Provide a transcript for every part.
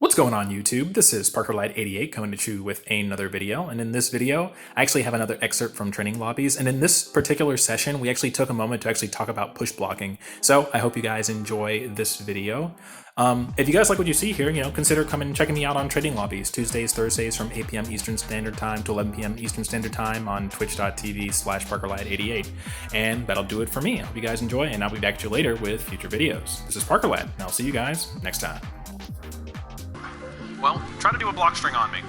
What's going on YouTube? This is ParkerLight88 coming at you with another video, and in this video I actually have another excerpt from training lobbies, and in this particular session we actually took a moment to actually talk about push blocking. So I hope you guys enjoy this video. If you guys like what you see here, consider coming and checking me out on training lobbies Tuesdays, Thursdays from 8 p.m. Eastern Standard Time to 11 p.m. Eastern Standard Time on twitch.tv/ParkerLight88. And that'll do it for me. I hope you guys enjoy, and I'll be back to you later with future videos. This is ParkerLight, and I'll see you guys next time. Well, try to do a block string on me.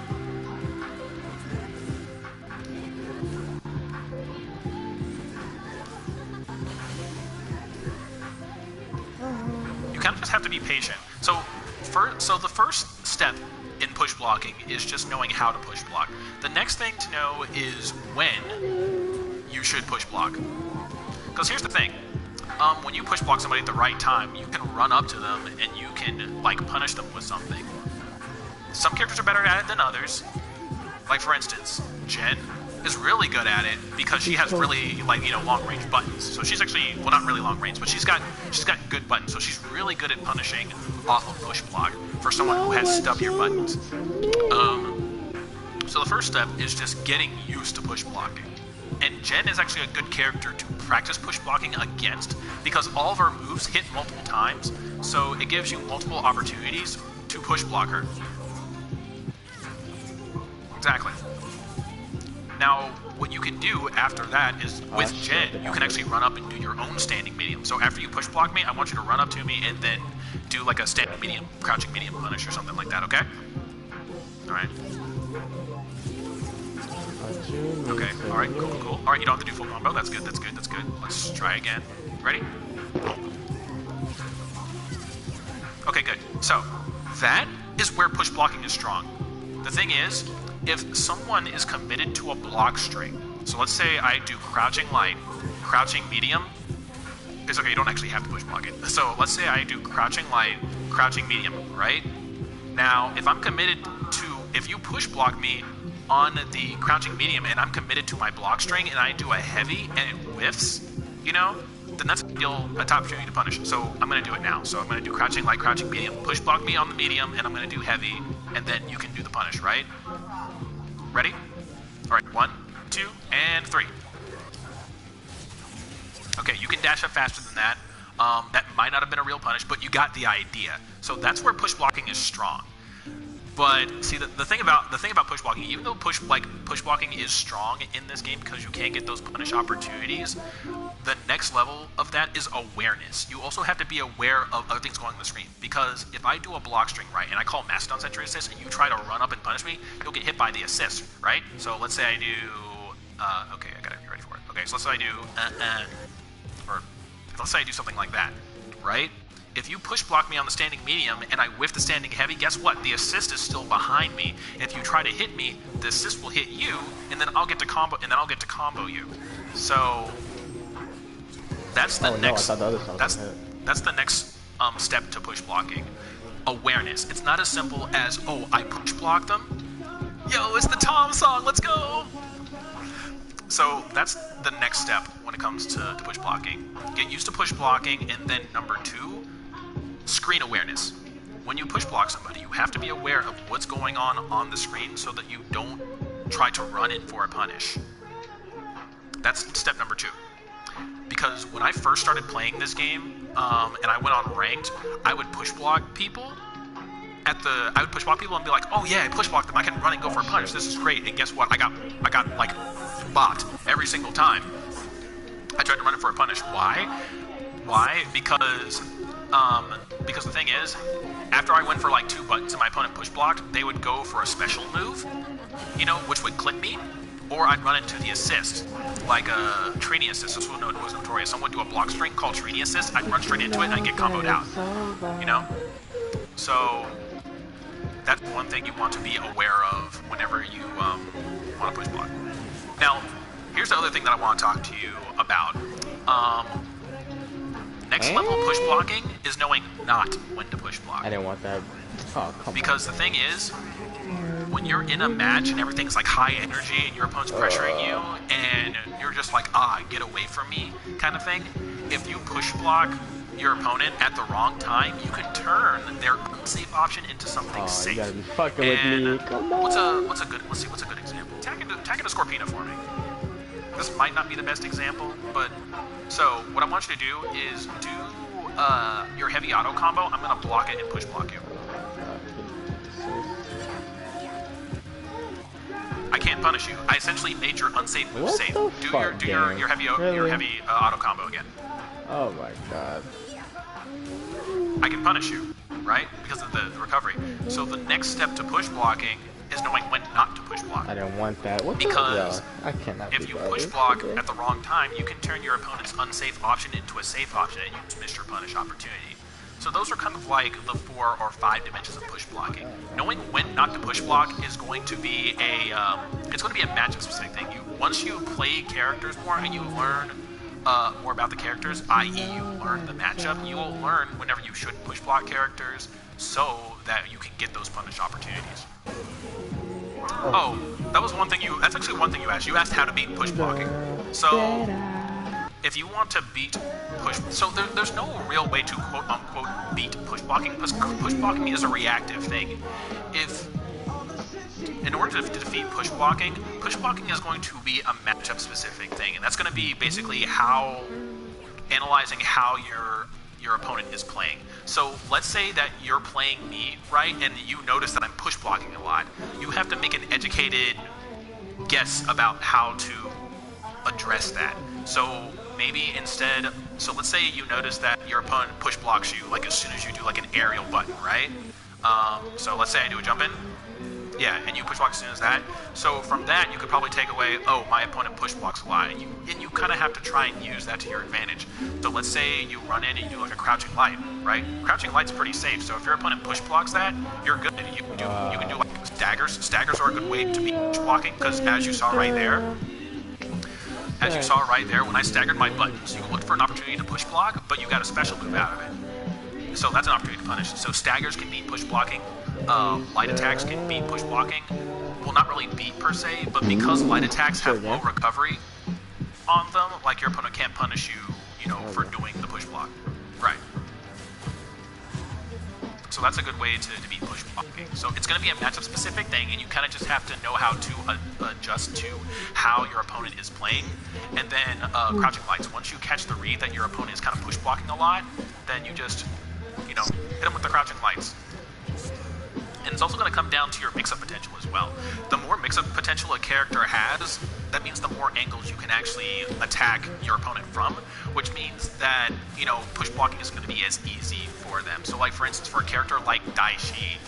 You kind of just have to be patient. So the first step in push blocking is just knowing how to push block. The next thing to know is when you should push block. Because here's the thing. When you push block somebody at the right time, you can run up to them and you can, punish them with something. Some characters are better at it than others. Like, for instance, Jen is really good at it because she has really, long-range buttons. So she's actually, well, not really long-range, but she's got good buttons. So she's really good at punishing off of push block for someone who has stubbier buttons. So the first step is just getting used to push blocking. And Jen is actually a good character to practice push blocking against because all of her moves hit multiple times. So it gives you multiple opportunities to push block her. Exactly. Now, what you can do after that is, with Jen, you can actually run up and do your own standing medium. So after you push block me, I want you to run up to me and then do like a standing medium, crouching medium punish or something like that, okay? Alright. Okay, alright, cool. Alright, you don't have to do full combo, that's good. Let's try again. Ready? Okay, good. So, that is where push blocking is strong. The thing is, if someone is committed to a block string, so let's say I do crouching light, crouching medium, it's okay, you don't actually have to push block it. So let's say I do crouching light, crouching medium, right? Now, if I'm committed to, if you push block me on the crouching medium and I'm committed to my block string and I do a heavy and it whiffs, then that's a top opportunity to punish. So I'm going to do it now. So I'm going to do crouching light, crouching medium, push block me on the medium, and I'm going to do heavy, and then you can do the punish, right? Ready? Alright, 1, 2, and 3. Okay, you can dash up faster than that. That might not have been a real punish, but you got the idea. So that's where push blocking is strong. But see, the thing about push blocking, even though push blocking is strong in this game because you can't get those punish opportunities, the next level of that is awareness. You also have to be aware of other things going on the screen, because if I do a block string right and I call Mastodon's entry assist and you try to run up and punish me, you'll get hit by the assist, right? So let's say I do, okay, I gotta be ready for it. Okay, so let's say I do, or let's say I do something like that, right? If you push block me on the standing medium and I whiff the standing heavy, guess what? The assist is still behind me. If you try to hit me, the assist will hit you, and then I'll get to combo, you. So that's the next. That's the next step to push blocking. Awareness. It's not as simple as, oh, I push block them. Yo, it's the Tom song. Let's go. So that's the next step when it comes to push blocking. Get used to push blocking, and then number 2, screen awareness. When you push block somebody, you have to be aware of what's going on the screen so that you don't try to run in for a punish. That's step number 2. Because when I first started playing this game, and I went on ranked, I would push block people. I would push block people and be like, oh yeah, I push blocked them, I can run and go for a punish, this is great. And guess what? I got like bot every single time I tried to run it for a punish. Why? Because the thing is, after I went for like 2 buttons and my opponent push blocked, they would go for a special move, which would clip me, or I'd run into the assist, like a Trini assist. This was notorious. Someone would do a block string called Trini assist, I'd run straight into it and I'd get comboed out, So that's one thing you want to be aware of whenever you want to push block. Now, here's the other thing that I want to talk to you about. Next level push blocking is knowing not when to push block. I didn't want that. Oh, come because the thing is, when you're in a match and everything's like high energy and your opponent's pressuring you and you're just like, get away from me kind of thing, if you push block your opponent at the wrong time, you can turn their unsafe option into something safe. You gotta be fucking with me. Come on. What's a good example? Tag into Scorpina for me. This might not be the best example, but so what I want you to do is do your heavy auto combo. I'm gonna block it and push block you. I can't punish you. I essentially made your unsafe move safe. Do your heavy auto combo again. Oh my god. I can punish you, right? Because of the recovery. So the next step to push blocking is knowing when not to push block. I didn't want that. What because I cannot. If you push block at the wrong time, you can turn your opponent's unsafe option into a safe option, and you miss your punish opportunity. So those are kind of like the 4 or 5 dimensions of push blocking. Knowing when not to push block is going to be it's going to be a matchup specific thing. Once you play characters more and you learn more about the characters, i.e. you learn the matchup, you will learn whenever you should push block characters so that you can get those punish opportunities. Oh, that's actually one thing you asked. You asked how to beat push blocking. So if you want to beat push, so there's no real way to quote unquote beat push blocking, because push blocking is a reactive thing. In order to defeat push blocking is going to be a matchup specific thing, and that's going to be basically analyzing how your opponent is playing. So let's say that you're playing me, right, and you notice that I'm push blocking a lot. You have to make an educated guess about how to address that. So maybe so let's say you notice that your opponent push blocks you like as soon as you do like an aerial button, right? So let's say I do a jump in. Yeah, and you push block as soon as that. So from that, you could probably take away, oh, my opponent push blocks a lot, and you kind of have to try and use that to your advantage. So let's say you run in and you do like a crouching light, right? Crouching light's pretty safe. So if your opponent push blocks that, you're good. You can do like staggers. Staggers are a good way to beat push blocking, because as you saw right there, when I staggered my buttons, you looked for an opportunity to push block, but you got a special move out of it. So that's an opportunity to punish. So staggers can beat push blocking. Light attacks can beat push blocking. Well, not really beat per se, but because light attacks have low recovery on them, like your opponent can't punish you, for doing the push block. Right. So that's a good way to beat push blocking. So it's going to be a matchup specific thing, and you kind of just have to know how to adjust to how your opponent is playing. And then crouching lights. Once you catch the read that your opponent is kind of push blocking a lot, then you just hit them with the crouching lights. And it's also going to come down to your mix-up potential as well. The more mix-up potential a character has, that means the more angles you can actually attack your opponent from, which means that, push blocking isn't going to be as easy for them. So like, for instance, for a character like Daishi,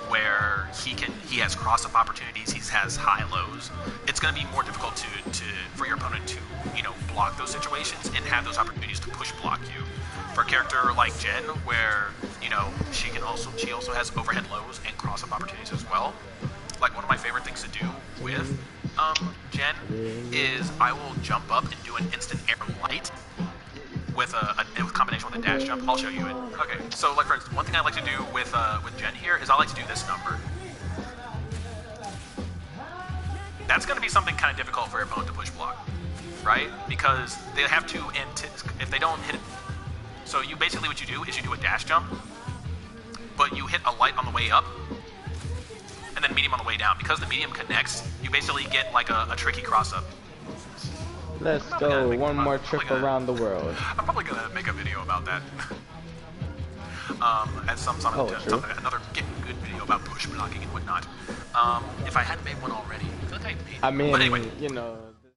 where he has cross-up opportunities, he has high-lows, it's going to be more difficult for your opponent to, block those situations and have those opportunities to push block you. For a character like Jen, where she also has overhead lows and cross-up opportunities as well. Like, one of my favorite things to do with Jen is I will jump up and do an instant air light with a combination with a dash jump. I'll show you it. Okay, so like for instance, one thing I like to do with Jen here is I like to do this number. That's going to be something kind of difficult for your opponent to push block, right? Because they have to if they don't hit it. So what you do is you do a dash jump, but you hit a light on the way up, and then medium on the way down. Because the medium connects, you basically get like a tricky cross-up. Let's go, one more trip around the world. I'm probably gonna make a video about that. As another good video about push blocking and whatnot. If I hadn't made one already, I feel like I made. I mean, but anyway.